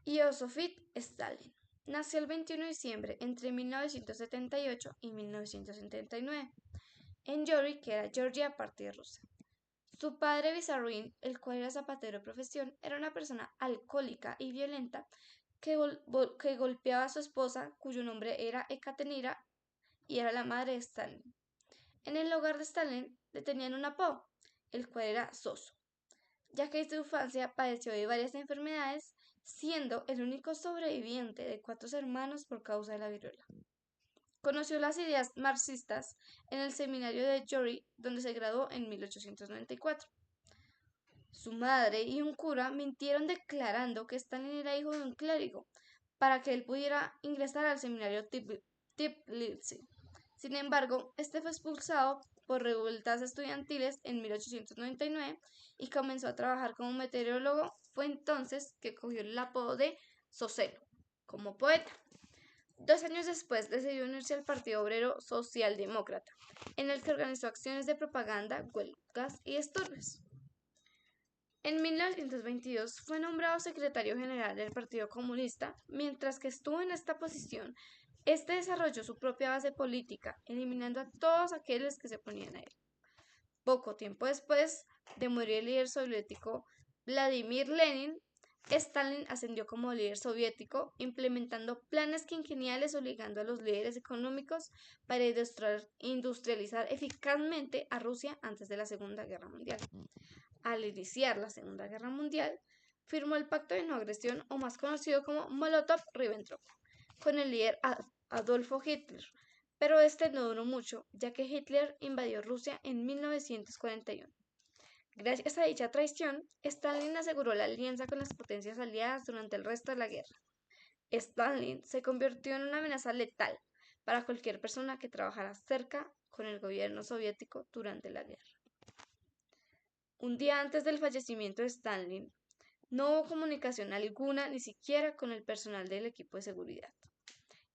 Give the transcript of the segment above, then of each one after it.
Iosifit Stalin nació el 21 de diciembre entre 1978 y 1979 en Yory, que era Georgia, parte de Rusia. Su padre Vissariono, el cual era zapatero de profesión, era una persona alcohólica y violenta que golpeaba a su esposa, cuyo nombre era Ekaterina y era la madre de Stalin. En el hogar de Stalin le tenían un apodo, el cual era Soso, ya que en su infancia padeció de varias enfermedades, siendo el único sobreviviente de 4 hermanos por causa de la viruela. Conoció las ideas marxistas en el seminario de Yory, donde se graduó en 1894. Su madre y un cura mintieron declarando que Stalin era hijo de un clérigo para que él pudiera ingresar al seminario Tbilisi. Sin embargo, este fue expulsado por revueltas estudiantiles en 1899 y comenzó a trabajar como meteorólogo. Fue entonces que cogió el apodo de Soselo, como poeta. 2 años después decidió unirse al Partido Obrero Socialdemócrata, en el que organizó acciones de propaganda, huelgas y disturbios. En 1922 fue nombrado secretario general del Partido Comunista. Mientras que estuvo en esta posición, este desarrolló su propia base política, eliminando a todos aquellos que se oponían a él. Poco tiempo después de morir el líder soviético Vladimir Lenin, Stalin ascendió como líder soviético, implementando planes quinquenales obligando a los líderes económicos para industrializar eficazmente a Rusia antes de la Segunda Guerra Mundial. Al iniciar la Segunda Guerra Mundial, firmó el Pacto de No Agresión, o más conocido como Molotov-Ribbentrop, con el líder Adolfo Hitler, pero este no duró mucho, ya que Hitler invadió Rusia en 1941. Gracias a dicha traición, Stalin aseguró la alianza con las potencias aliadas durante el resto de la guerra. Stalin se convirtió en una amenaza letal para cualquier persona que trabajara cerca con el gobierno soviético durante la guerra. Un día antes del fallecimiento de Stalin, no hubo comunicación alguna, ni siquiera con el personal del equipo de seguridad,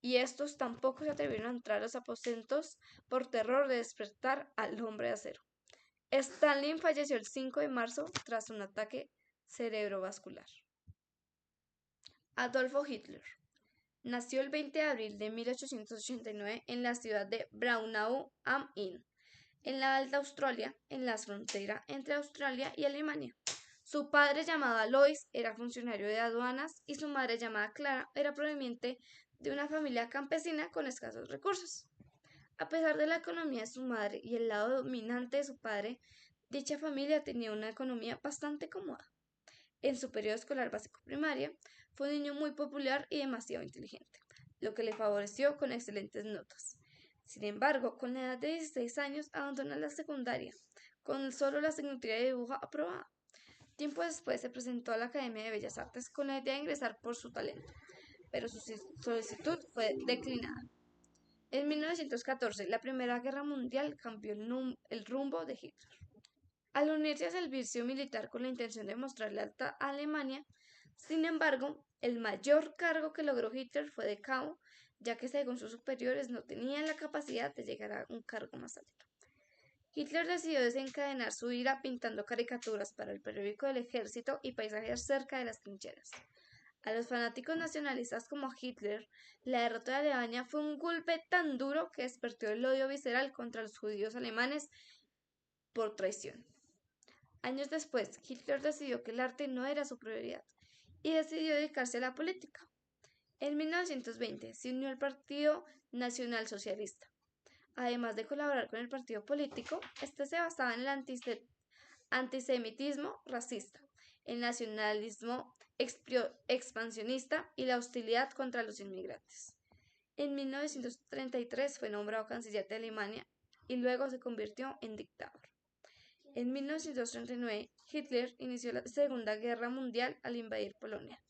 y estos tampoco se atrevieron a entrar a los aposentos por terror de despertar al hombre de acero. Stalin falleció el 5 de marzo tras un ataque cerebrovascular. Adolfo Hitler nació el 20 de abril de 1889 en la ciudad de Braunau am Inn, en la Alta Australia, en la frontera entre Australia y Alemania. Su padre, llamado Alois, era funcionario de aduanas y su madre, llamada Clara, era proveniente de una familia campesina con escasos recursos. A pesar de la economía de su madre y el lado dominante de su padre, dicha familia tenía una economía bastante cómoda. En su periodo escolar básico primaria, fue un niño muy popular y demasiado inteligente, lo que le favoreció con excelentes notas. Sin embargo, con la edad de 16 años abandonó la secundaria, con solo la asignatura de dibujo aprobada. Tiempo después se presentó a la Academia de Bellas Artes con la idea de ingresar por su talento, pero su solicitud fue declinada. En 1914, la Primera Guerra Mundial cambió el rumbo de Hitler. Al unirse al servicio militar con la intención de mostrar lealtad a Alemania, sin embargo, el mayor cargo que logró Hitler fue de cabo, ya que según sus superiores no tenían la capacidad de llegar a un cargo más alto. Hitler decidió desencadenar su ira pintando caricaturas para el periódico del ejército y paisajes cerca de las trincheras. A los fanáticos nacionalistas como Hitler, la derrota de Alemania fue un golpe tan duro que despertó el odio visceral contra los judíos alemanes por traición. Años después, Hitler decidió que el arte no era su prioridad y decidió dedicarse a la política. En 1920 se unió al Partido Nacional Socialista. Además de colaborar con el partido político, este se basaba en el antisemitismo racista, el nacionalismo expansionista y la hostilidad contra los inmigrantes. En 1933 fue nombrado canciller de Alemania y luego se convirtió en dictador. En 1939, Hitler inició la Segunda Guerra Mundial al invadir Polonia.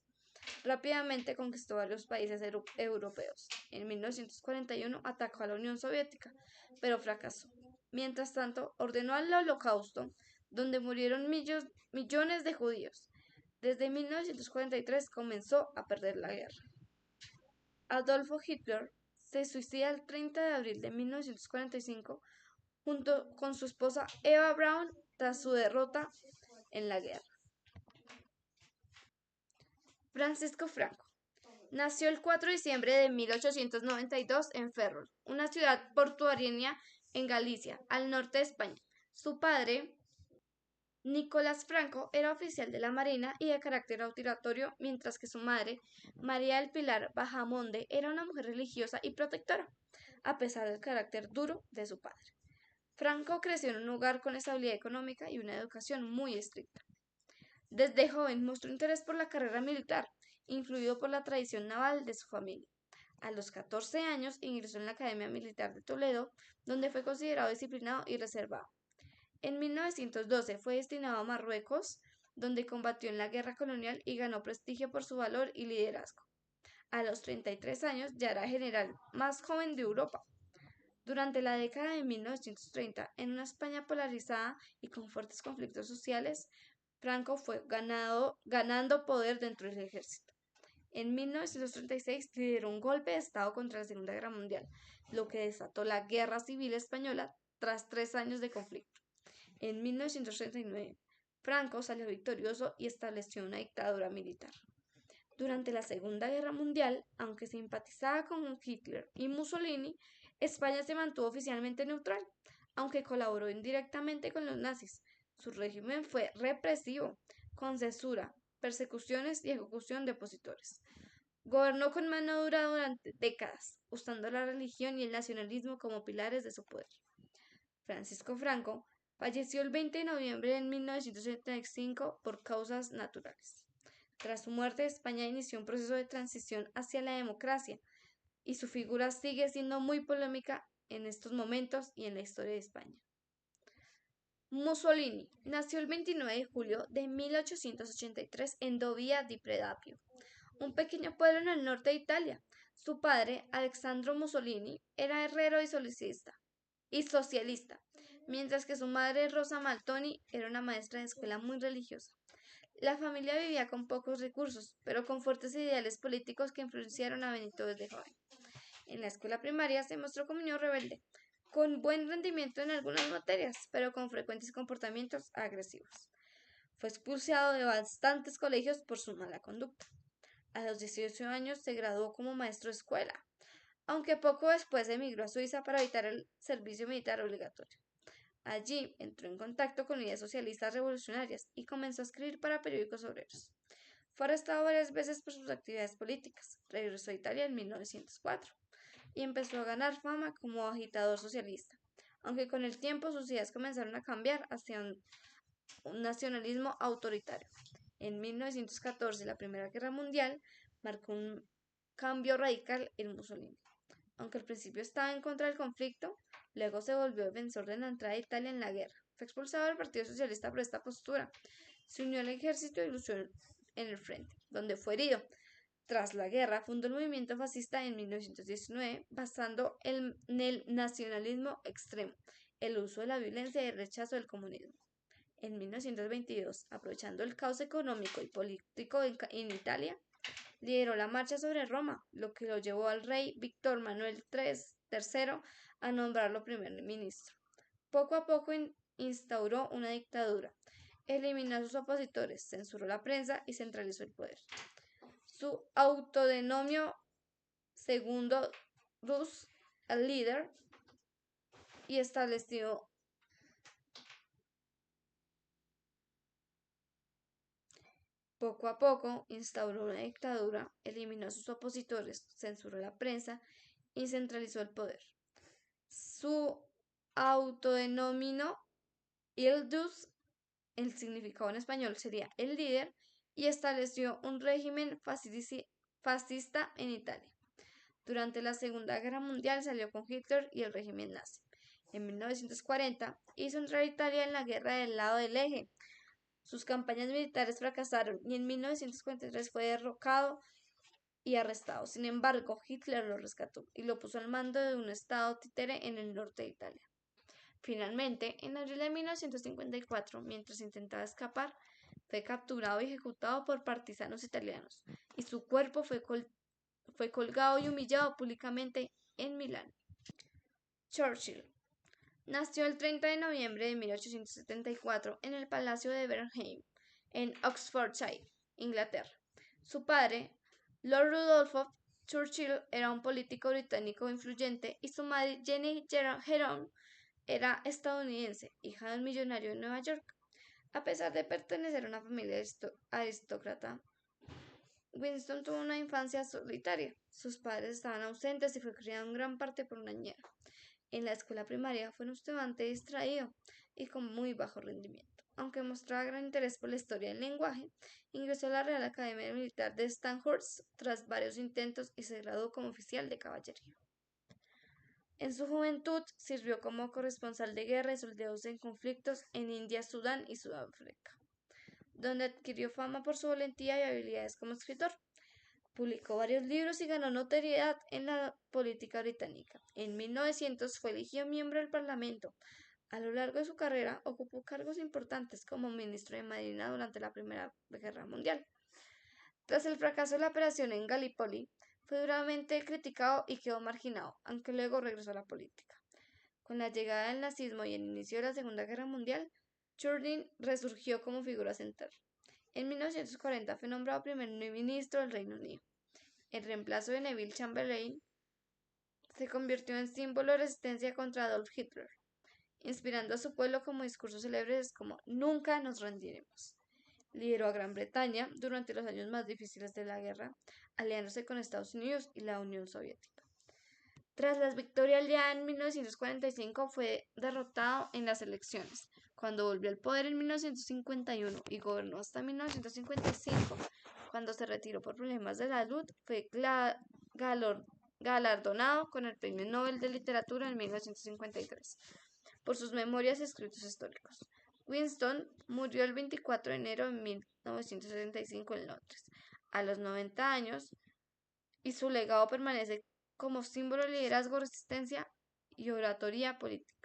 Rápidamente conquistó varios países europeos. En 1941 atacó a la Unión Soviética, pero fracasó. Mientras tanto, ordenó el Holocausto, donde murieron millones de judíos. Desde 1943 comenzó a perder la guerra. Adolfo Hitler se suicida el 30 de abril de 1945 junto con su esposa Eva Braun tras su derrota en la guerra. Francisco Franco nació el 4 de diciembre de 1892 en Ferrol, una ciudad portuaria en Galicia, al norte de España. Su padre, Nicolás Franco, era oficial de la Marina y de carácter autoritario, mientras que su madre, María del Pilar Bajamonde, era una mujer religiosa y protectora, a pesar del carácter duro de su padre. Franco creció en un hogar con estabilidad económica y una educación muy estricta. Desde joven mostró interés por la carrera militar, influido por la tradición naval de su familia. A los 14 años ingresó en la Academia Militar de Toledo, donde fue considerado disciplinado y reservado. En 1912 fue destinado a Marruecos, donde combatió en la guerra colonial y ganó prestigio por su valor y liderazgo. A los 33 años ya era general más joven de Europa. Durante la década de 1930, en una España polarizada y con fuertes conflictos sociales, Franco fue ganando poder dentro del ejército. En 1936 lideró un golpe de Estado contra la Segunda Guerra Mundial, lo que desató la Guerra Civil Española tras 3 años de conflicto. En 1939, Franco salió victorioso y estableció una dictadura militar. Durante la Segunda Guerra Mundial, aunque simpatizaba con Hitler y Mussolini, España se mantuvo oficialmente neutral, aunque colaboró indirectamente con los nazis. Su régimen fue represivo, con censura, persecuciones y ejecución de opositores. Gobernó con mano dura durante décadas, usando la religión y el nacionalismo como pilares de su poder. Francisco Franco falleció el 20 de noviembre de 1975 por causas naturales. Tras su muerte, España inició un proceso de transición hacia la democracia, y su figura sigue siendo muy polémica en estos momentos y en la historia de España. Mussolini nació el 29 de julio de 1883 en Dovia di Predapio, un pequeño pueblo en el norte de Italia. Su padre, Alessandro Mussolini, era herrero y socialista, mientras que su madre, Rosa Maltoni, era una maestra de escuela muy religiosa. La familia vivía con pocos recursos, pero con fuertes ideales políticos que influenciaron a Benito desde joven. En la escuela primaria se mostró como niño rebelde, con buen rendimiento en algunas materias, pero con frecuentes comportamientos agresivos. Fue expulsado de bastantes colegios por su mala conducta. A los 18 años se graduó como maestro de escuela, aunque poco después emigró a Suiza para evitar el servicio militar obligatorio. Allí entró en contacto con ideas socialistas revolucionarias y comenzó a escribir para periódicos obreros. Fue arrestado varias veces por sus actividades políticas. Regresó a Italia en 1904 y empezó a ganar fama como agitador socialista, aunque con el tiempo sus ideas comenzaron a cambiar hacia un nacionalismo autoritario. En 1914, la Primera Guerra Mundial marcó un cambio radical en Mussolini. Aunque al principio estaba en contra del conflicto, luego se volvió defensor de la entrada de Italia en la guerra. Fue expulsado del Partido Socialista por esta postura. Se unió al ejército y luchó en el frente, donde fue herido. Tras la guerra, fundó el movimiento fascista en 1919, basando en el nacionalismo extremo, el uso de la violencia y el rechazo del comunismo. En 1922, aprovechando el caos económico y político en Italia, lideró la marcha sobre Roma, lo que lo llevó al rey Víctor Manuel III a nombrarlo primer ministro. Poco a poco instauró una dictadura, eliminó a sus opositores, censuró la prensa y centralizó el poder. Su autodenominó segundo Rus al líder y estableció poco a poco instauró una dictadura, eliminó a sus opositores, censuró la prensa y centralizó el poder. Su autodenominó Ildus, el significado en español sería el líder, y estableció un régimen fascista en Italia. Durante la Segunda Guerra Mundial salió con Hitler y el régimen nazi. En 1940 hizo entrar a Italia en la guerra del lado del eje. Sus campañas militares fracasaron y en 1943 fue derrocado y arrestado. Sin embargo, Hitler lo rescató y lo puso al mando de un estado títere en el norte de Italia. Finalmente, en abril de 1954, mientras intentaba escapar, fue capturado y ejecutado por partisanos italianos, y su cuerpo fue colgado y humillado públicamente en Milán. Churchill nació el 30 de noviembre de 1874 en el Palacio de Blenheim, en Oxfordshire, Inglaterra. Su padre, Lord Rudolph Churchill, era un político británico influyente y su madre, Jenny Jerome, era estadounidense, hija de un millonario de Nueva York. A pesar de pertenecer a una familia aristócrata, Winston tuvo una infancia solitaria. Sus padres estaban ausentes y fue criado en gran parte por una niñera. En la escuela primaria fue un estudiante distraído y con muy bajo rendimiento. Aunque mostraba gran interés por la historia y el lenguaje, ingresó a la Real Academia Militar de Sandhurst tras varios intentos y se graduó como oficial de caballería. En su juventud sirvió como corresponsal de guerra y soldados en conflictos en India, Sudán y Sudáfrica, donde adquirió fama por su valentía y habilidades como escritor. Publicó varios libros y ganó notoriedad en la política británica. En 1900 fue elegido miembro del Parlamento. A lo largo de su carrera ocupó cargos importantes como ministro de Marina durante la Primera Guerra Mundial. Tras el fracaso de la operación en Gallipoli, fue duramente criticado y quedó marginado, aunque luego regresó a la política. Con la llegada del nazismo y el inicio de la Segunda Guerra Mundial, Churchill resurgió como figura central. En 1940 fue nombrado primer ministro del Reino Unido. En reemplazo de Neville Chamberlain, se convirtió en símbolo de resistencia contra Adolf Hitler, inspirando a su pueblo con discursos célebres como "Nunca nos rendiremos". Lideró a Gran Bretaña durante los años más difíciles de la guerra, aliándose con Estados Unidos y la Unión Soviética. Tras la victoria aliada en 1945 fue derrotado en las elecciones. Cuando volvió al poder en 1951 y gobernó hasta 1955, cuando se retiró por problemas de salud, fue galardonado con el Premio Nobel de Literatura en 1953 por sus memorias y escritos históricos. Winston murió el 24 de enero de 1975 en Londres, a los 90 años, y su legado permanece como símbolo de liderazgo, resistencia y oratoria política.